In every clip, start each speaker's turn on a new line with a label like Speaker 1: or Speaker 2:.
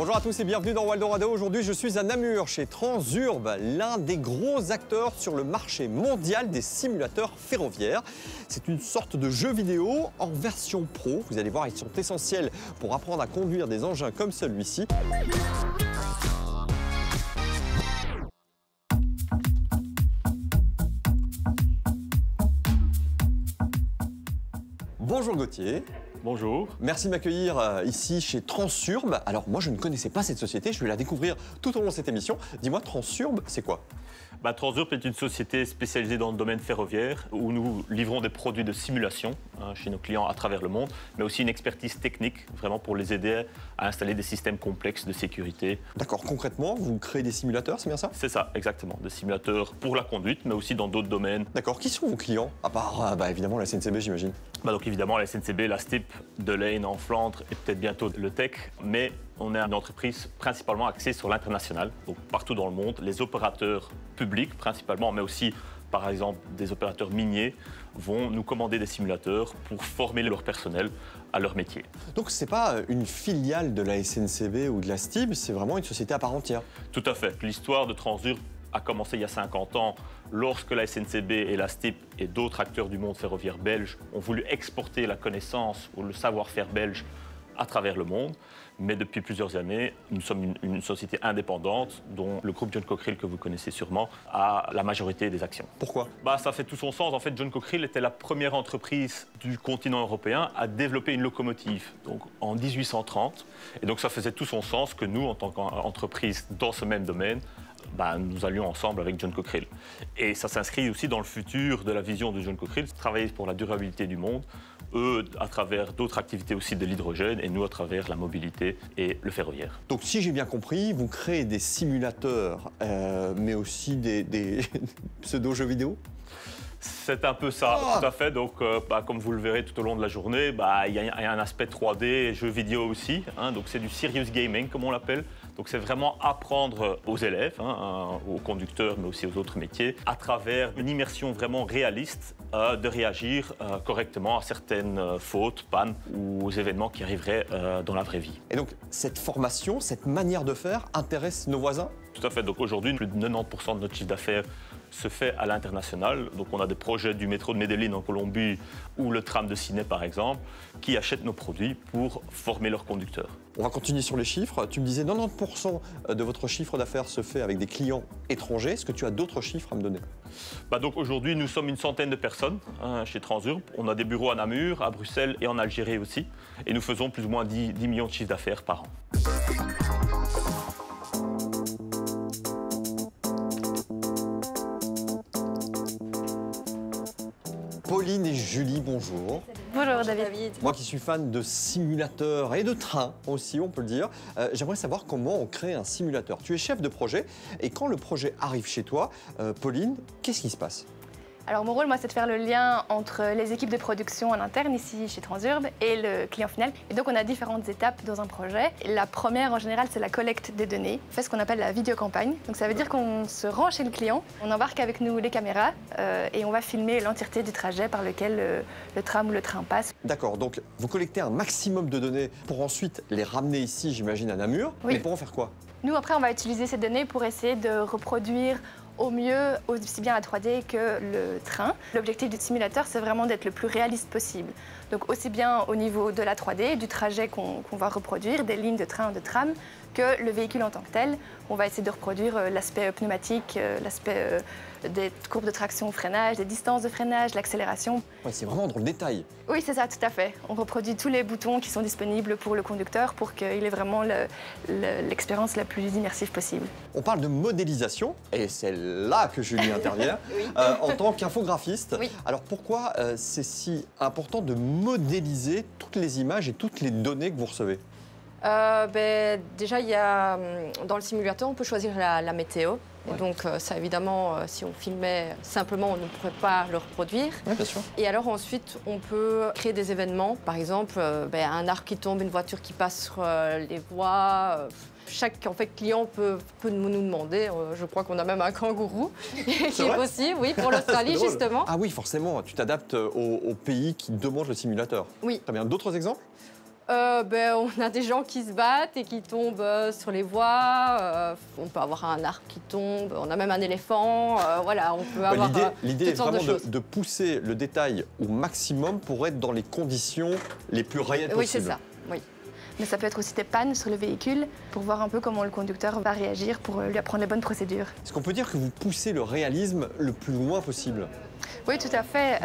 Speaker 1: Bonjour à tous et bienvenue dans Waldorado. Aujourd'hui, je suis à Namur, chez Transurb, l'un des gros acteurs sur le marché mondial des simulateurs ferroviaires. C'est une sorte de jeu vidéo en version pro. Vous allez voir, ils sont essentiels pour apprendre à conduire des engins comme celui-ci. Bonjour Gauthier.
Speaker 2: Bonjour.
Speaker 1: Merci de m'accueillir ici chez Transurb. Alors moi je ne connaissais pas cette société, je vais la découvrir tout au long de cette émission. Dis-moi, Transurb, c'est quoi?
Speaker 2: Transurb est une société spécialisée dans le domaine ferroviaire où nous livrons des produits de simulation chez nos clients à travers le monde, mais aussi une expertise technique vraiment pour les aider à installer des systèmes complexes de sécurité.
Speaker 1: D'accord, concrètement, vous créez des simulateurs, c'est bien ça?
Speaker 2: C'est ça, exactement. Des simulateurs pour la conduite, mais aussi dans d'autres domaines.
Speaker 1: D'accord, qui sont vos clients? À part évidemment la SNCB, j'imagine.
Speaker 2: Donc évidemment la SNCB, la STIP, Delaine en Flandre et peut-être bientôt le Tech, mais on est une entreprise principalement axée sur l'international, donc partout dans le monde. Les opérateurs publics principalement, mais aussi par exemple des opérateurs miniers, vont nous commander des simulateurs pour former leur personnel à leur métier.
Speaker 1: Donc c'est pas une filiale de la SNCB ou de la STIB, c'est vraiment une société à part entière.
Speaker 2: Tout à fait. L'histoire de Transurb a commencé il y a 50 ans, lorsque la SNCB et la STIP et d'autres acteurs du monde ferroviaire belge ont voulu exporter la connaissance ou le savoir-faire belge à travers le monde. Mais depuis plusieurs années, nous sommes une société indépendante dont le groupe John Cockerill, que vous connaissez sûrement, a la majorité des actions.
Speaker 1: Pourquoi?
Speaker 2: Ça fait tout son sens. En fait, John Cockerill était la première entreprise du continent européen à développer une locomotive, donc en 1830. Et donc ça faisait tout son sens que nous, en tant qu'entreprise dans ce même domaine, nous allions ensemble avec John Cockerill. Et ça s'inscrit aussi dans le futur de la vision de John Cockerill, travailler pour la durabilité du monde, eux à travers d'autres activités aussi de l'hydrogène et nous à travers la mobilité et le ferroviaire.
Speaker 1: Donc si j'ai bien compris, vous créez des simulateurs, mais aussi des pseudo-jeux vidéo?
Speaker 2: C'est un peu ça, tout à fait. Donc, comme vous le verrez tout au long de la journée, il y a un aspect 3D, jeux vidéo aussi. Donc, c'est du serious gaming, comme on l'appelle. Donc, c'est vraiment apprendre aux élèves, aux conducteurs, mais aussi aux autres métiers, à travers une immersion vraiment réaliste, de réagir correctement à certaines fautes, pannes ou aux événements qui arriveraient dans la vraie vie.
Speaker 1: Et donc, cette formation, cette manière de faire intéresse nos voisins?
Speaker 2: Tout à fait. Donc, aujourd'hui, plus de 90% de notre chiffre d'affaires se fait à l'international. Donc on a des projets du métro de Medellín en Colombie ou le tram de Sydney par exemple qui achètent nos produits pour former leurs conducteurs.
Speaker 1: On va continuer sur les chiffres. Tu me disais 90% de votre chiffre d'affaires se fait avec des clients étrangers. Est-ce que tu as d'autres chiffres à me donner?
Speaker 2: Donc aujourd'hui nous sommes une centaine de personnes chez Transurb. On a des bureaux à Namur, à Bruxelles et en Algérie aussi. Et nous faisons plus ou moins 10 millions de chiffres d'affaires par an.
Speaker 1: Pauline et Julie, bonjour.
Speaker 3: Bonjour David.
Speaker 1: Moi qui suis fan de simulateurs et de trains aussi, on peut le dire, j'aimerais savoir comment on crée un simulateur. Tu es chef de projet et quand le projet arrive chez toi, Pauline, qu'est-ce qui se passe?
Speaker 3: Alors mon rôle, moi, c'est de faire le lien entre les équipes de production en interne ici chez Transurb et le client final. Et donc on a différentes étapes dans un projet. La première en général, c'est la collecte des données. On fait ce qu'on appelle la vidéocampagne. Donc ça veut dire qu'on se rend chez le client, on embarque avec nous les caméras et on va filmer l'entièreté du trajet par lequel le tram ou le train passe.
Speaker 1: D'accord, donc vous collectez un maximum de données pour ensuite les ramener ici, j'imagine, à Namur.
Speaker 3: Oui.
Speaker 1: Mais pour en faire quoi?
Speaker 3: Nous, après, on va utiliser ces données pour essayer de reproduire au mieux aussi bien la 3D que le train. L'objectif du simulateur, c'est vraiment d'être le plus réaliste possible. Donc aussi bien au niveau de la 3D, du trajet qu'on va reproduire, des lignes de train ou de tram, que le véhicule en tant que tel. On va essayer de reproduire l'aspect pneumatique, l'aspect des courbes de traction au freinage, des distances de freinage, l'accélération.
Speaker 1: Ouais, c'est vraiment dans le détail.
Speaker 3: Oui, c'est ça, tout à fait. On reproduit tous les boutons qui sont disponibles pour le conducteur pour qu'il ait vraiment l'expérience la plus immersive possible.
Speaker 1: On parle de modélisation, et c'est là que Julie intervient,
Speaker 3: Oui.
Speaker 1: en tant qu'infographiste.
Speaker 3: Oui.
Speaker 1: Alors pourquoi c'est si important de modéliser toutes les images et toutes les données que vous recevez?
Speaker 4: Déjà, il y a, dans le simulateur, on peut choisir la météo.
Speaker 1: Ouais.
Speaker 4: Et donc, ça, évidemment, si on filmait simplement, on ne pourrait pas le reproduire.
Speaker 1: Oui, bien sûr.
Speaker 4: Et alors, ensuite, on peut créer des événements. Par exemple, un arbre qui tombe, une voiture qui passe sur les voies. Chaque client peut nous demander. Je crois qu'on a même un kangourou qui est possible, oui, pour l'Australie, justement.
Speaker 1: Ah oui, forcément, tu t'adaptes au pays qui demande le simulateur.
Speaker 4: Oui.
Speaker 1: Très bien. D'autres exemples?
Speaker 4: On a des gens qui se battent et qui tombent sur les voies. On peut avoir un arbre qui tombe, on a même un éléphant. Voilà, on peut avoir
Speaker 1: l'idée est vraiment
Speaker 4: de
Speaker 1: de pousser le détail au maximum pour être dans les conditions les plus réelles possibles.
Speaker 4: Oui, c'est ça. Oui.
Speaker 3: Mais ça peut être aussi des pannes sur le véhicule pour voir un peu comment le conducteur va réagir pour lui apprendre les bonnes procédures.
Speaker 1: Est-ce qu'on peut dire que vous poussez le réalisme le plus loin possible?
Speaker 3: Oui, tout à fait.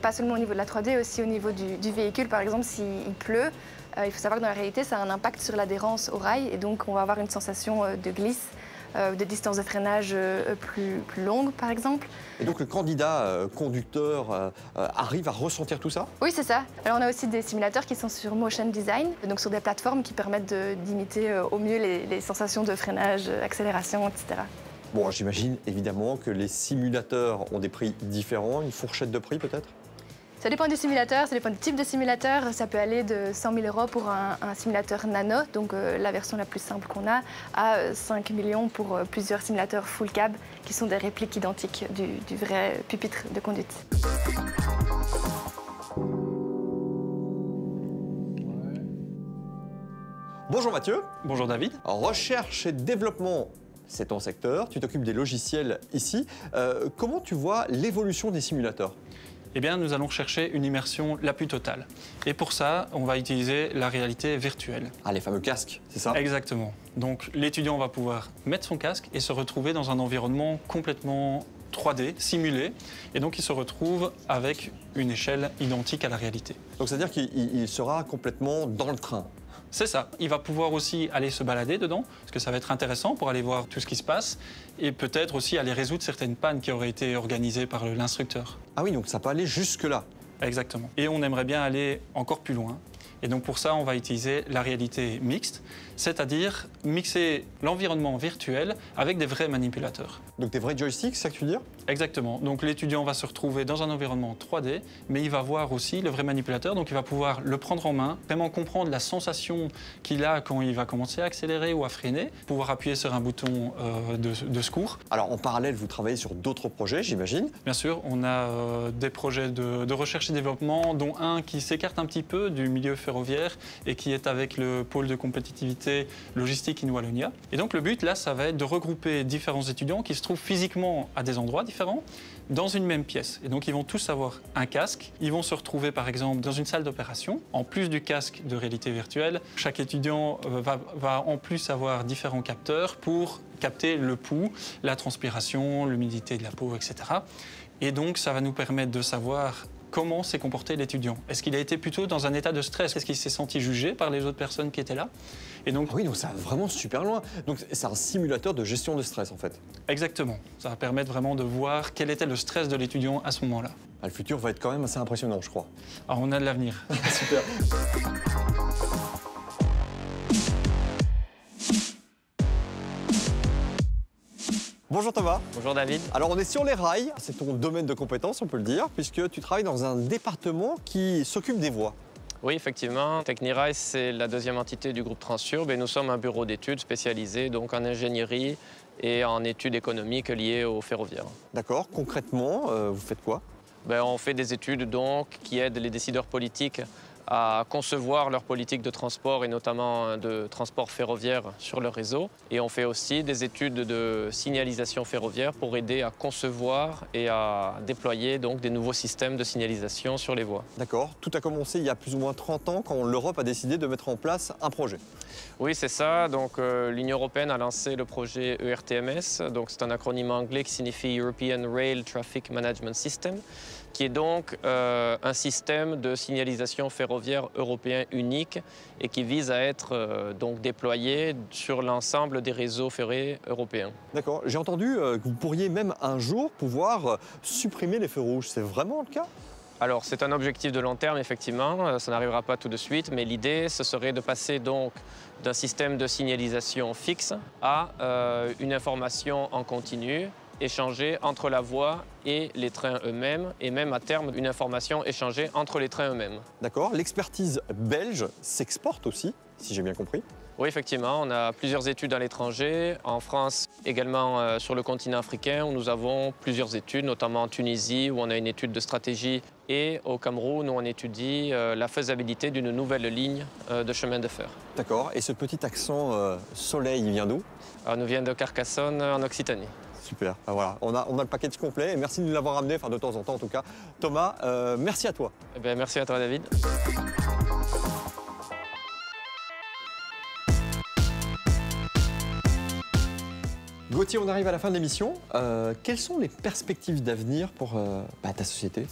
Speaker 3: Pas seulement au niveau de la 3D, aussi au niveau du véhicule. Par exemple, s'il pleut, il faut savoir que dans la réalité, ça a un impact sur l'adhérence au rail. Et donc, on va avoir une sensation de glisse, de distance de freinage plus longue, par exemple.
Speaker 1: Et donc, le candidat conducteur arrive à ressentir tout ça?
Speaker 3: Oui, c'est ça. Alors, on a aussi des simulateurs qui sont sur Motion Design, donc sur des plateformes qui permettent d'imiter au mieux les sensations de freinage, accélération, etc.
Speaker 1: Bon, j'imagine évidemment que les simulateurs ont des prix différents, une fourchette de prix peut-être?
Speaker 3: Ça dépend du simulateur, ça dépend du type de simulateur. Ça peut aller de 100 000 € pour un simulateur nano, donc la version la plus simple qu'on a, à 5 millions pour plusieurs simulateurs full cab, qui sont des répliques identiques du vrai pupitre de conduite.
Speaker 1: Bonjour Mathieu.
Speaker 5: Bonjour David.
Speaker 1: Recherche et développement, c'est ton secteur, tu t'occupes des logiciels ici. Comment tu vois l'évolution des simulateurs?
Speaker 5: Eh bien, nous allons chercher une immersion la plus totale. Et pour ça, on va utiliser la réalité virtuelle.
Speaker 1: Ah, les fameux casques, c'est ça?
Speaker 5: Exactement. Donc, l'étudiant va pouvoir mettre son casque et se retrouver dans un environnement complètement 3D, simulé. Et donc, il se retrouve avec une échelle identique à la réalité.
Speaker 1: Donc, c'est-à-dire qu'il sera complètement dans le train?
Speaker 5: C'est ça. Il va pouvoir aussi aller se balader dedans, parce que ça va être intéressant pour aller voir tout ce qui se passe, et peut-être aussi aller résoudre certaines pannes qui auraient été organisées par l'instructeur.
Speaker 1: Ah oui, donc ça peut aller jusque-là?
Speaker 5: Exactement. Et on aimerait bien aller encore plus loin. Et donc pour ça, on va utiliser la réalité mixte, c'est-à-dire mixer l'environnement virtuel avec des vrais manipulateurs.
Speaker 1: Donc des vrais joysticks, c'est ça que tu veux dire?
Speaker 5: Exactement. Donc l'étudiant va se retrouver dans un environnement 3D, mais il va voir aussi le vrai manipulateur, donc il va pouvoir le prendre en main, vraiment comprendre la sensation qu'il a quand il va commencer à accélérer ou à freiner, pouvoir appuyer sur un bouton de secours.
Speaker 1: Alors en parallèle, vous travaillez sur d'autres projets, j'imagine?
Speaker 5: Bien sûr, on a des projets de recherche et développement, dont un qui s'écarte un petit peu du milieu ferroviaire et qui est avec le pôle de compétitivité logistique in Wallonia. Et donc le but là, ça va être de regrouper différents étudiants qui se trouvent physiquement à des endroits différents dans une même pièce. Et donc ils vont tous avoir un casque. Ils vont se retrouver par exemple dans une salle d'opération. En plus du casque de réalité virtuelle, chaque étudiant va en plus avoir différents capteurs pour capter le pouls, la transpiration, l'humidité de la peau, etc. Et donc ça va nous permettre de savoir comment s'est comporté l'étudiant. Est-ce qu'il a été plutôt dans un état de stress? Est-ce qu'il s'est senti jugé par les autres personnes qui étaient là? Et donc,
Speaker 1: ah oui, donc ça va vraiment super loin. Donc c'est un simulateur de gestion de stress en fait.
Speaker 5: Exactement. Ça va permettre vraiment de voir quel était le stress de l'étudiant à ce moment-là.
Speaker 1: Ah, le futur va être quand même assez impressionnant, je crois.
Speaker 5: Alors on a de l'avenir.
Speaker 1: Super. Bonjour Thomas.
Speaker 6: Bonjour David.
Speaker 1: Alors on est sur les rails, c'est ton domaine de compétence on peut le dire, puisque tu travailles dans un département qui s'occupe des voies.
Speaker 6: Oui, effectivement, Technirail, c'est la deuxième entité du groupe Transurb et nous sommes un bureau d'études spécialisé donc en ingénierie et en études économiques liées au ferroviaire.
Speaker 1: D'accord, concrètement, vous faites quoi?
Speaker 6: On fait des études donc qui aident les décideurs politiques à concevoir leur politique de transport et notamment de transport ferroviaire sur leur réseau. Et on fait aussi des études de signalisation ferroviaire pour aider à concevoir et à déployer donc des nouveaux systèmes de signalisation sur les voies.
Speaker 1: D'accord. Tout a commencé il y a plus ou moins 30 ans quand l'Europe a décidé de mettre en place un projet.
Speaker 6: Oui, c'est ça. Donc, l'Union européenne a lancé le projet ERTMS. Donc, c'est un acronyme anglais qui signifie European Rail Traffic Management System, qui est donc un système de signalisation ferroviaire européen unique et qui vise à être donc déployé sur l'ensemble des réseaux ferrés européens.
Speaker 1: D'accord. J'ai entendu que vous pourriez même un jour pouvoir supprimer les feux rouges. C'est vraiment le cas?
Speaker 6: Alors, c'est un objectif de long terme, effectivement. Ça n'arrivera pas tout de suite, mais l'idée, ce serait de passer donc d'un système de signalisation fixe à une information en continu échangée entre la voie et les trains eux-mêmes, et même à terme, une information échangée entre les trains eux-mêmes.
Speaker 1: D'accord. L'expertise belge s'exporte aussi, si j'ai bien compris.
Speaker 6: Oui, effectivement, on a plusieurs études à l'étranger. En France, également sur le continent africain, où nous avons plusieurs études, notamment en Tunisie, où on a une étude de stratégie, et au Cameroun, où on étudie la faisabilité d'une nouvelle ligne de chemin de fer.
Speaker 1: D'accord. Et ce petit accent soleil, il vient d'où?
Speaker 6: Alors, nous vient de Carcassonne, en Occitanie.
Speaker 1: Super. Ben voilà, on a le package complet. Et merci de nous l'avoir ramené, enfin de temps en temps en tout cas. Thomas, merci à toi.
Speaker 6: Eh bien, merci à toi, David.
Speaker 1: Gauthier, on arrive à la fin de l'émission. Quelles sont les perspectives d'avenir pour ta société?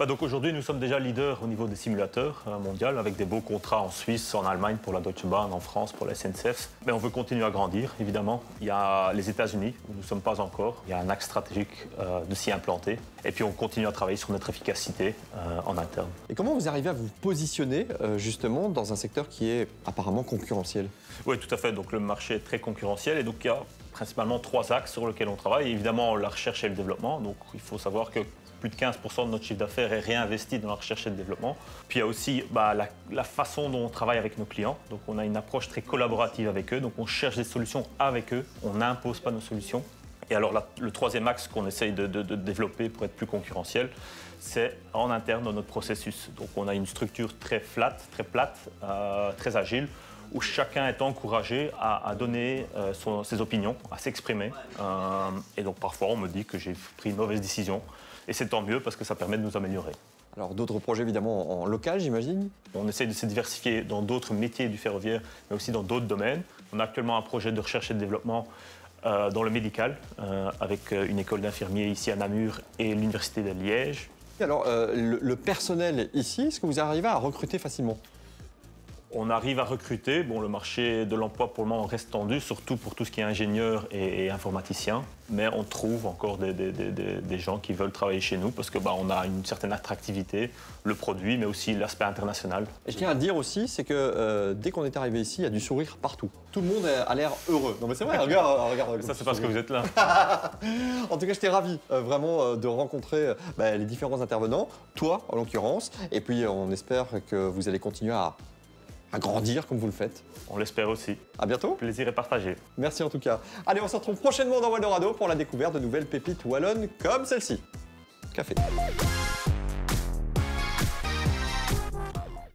Speaker 2: Donc aujourd'hui, nous sommes déjà leaders au niveau des simulateurs mondiaux, avec des beaux contrats en Suisse, en Allemagne pour la Deutsche Bahn, en France pour la SNCF. Mais on veut continuer à grandir, évidemment. Il y a les États-Unis, où nous ne sommes pas encore. Il y a un axe stratégique de s'y implanter. Et puis on continue à travailler sur notre efficacité en interne.
Speaker 1: Et comment vous arrivez à vous positionner justement dans un secteur qui est apparemment concurrentiel?
Speaker 2: Oui, tout à fait. Donc le marché est très concurrentiel et donc il y a principalement 3 axes sur lesquels on travaille. Évidemment, la recherche et le développement. Donc il faut savoir que plus de 15% de notre chiffre d'affaires est réinvesti dans la recherche et le développement. Puis il y a aussi la façon dont on travaille avec nos clients. Donc on a une approche très collaborative avec eux. Donc on cherche des solutions avec eux. On n'impose pas nos solutions. Et alors le troisième axe qu'on essaye de développer pour être plus concurrentiel, c'est en interne dans notre processus. Donc on a une structure très flat, très plate, très agile, où chacun est encouragé à donner ses opinions, à s'exprimer. Et donc parfois on me dit que j'ai pris une mauvaise décision. Et c'est tant mieux parce que ça permet de nous améliorer.
Speaker 1: Alors d'autres projets évidemment en local, j'imagine?
Speaker 2: On essaie de se diversifier dans d'autres métiers du ferroviaire, mais aussi dans d'autres domaines. On a actuellement un projet de recherche et de développement dans le médical, avec une école d'infirmiers ici à Namur et l'université de Liège.
Speaker 1: Et alors le personnel ici, est-ce que vous arrivez à recruter facilement?
Speaker 2: On arrive à recruter. Bon, le marché de l'emploi, pour le moment, reste tendu, surtout pour tout ce qui est ingénieur et informaticien. Mais on trouve encore des gens qui veulent travailler chez nous parce qu'on a une certaine attractivité, le produit, mais aussi l'aspect international.
Speaker 1: Et je tiens à dire aussi, c'est que dès qu'on est arrivé ici, il y a du sourire partout. Tout le monde a l'air heureux. Non mais c'est vrai, regarde.
Speaker 2: Ça, c'est parce que vous êtes là.
Speaker 1: En tout cas, j'étais ravi vraiment de rencontrer les différents intervenants, toi en l'occurrence. Et puis on espère que vous allez continuer à grandir comme vous le faites.
Speaker 2: On l'espère aussi.
Speaker 1: À bientôt.
Speaker 2: Plaisir est partagé.
Speaker 1: Merci en tout cas. Allez, on se retrouve prochainement dans Waldorado pour la découverte de nouvelles pépites wallonnes comme celle-ci. Café.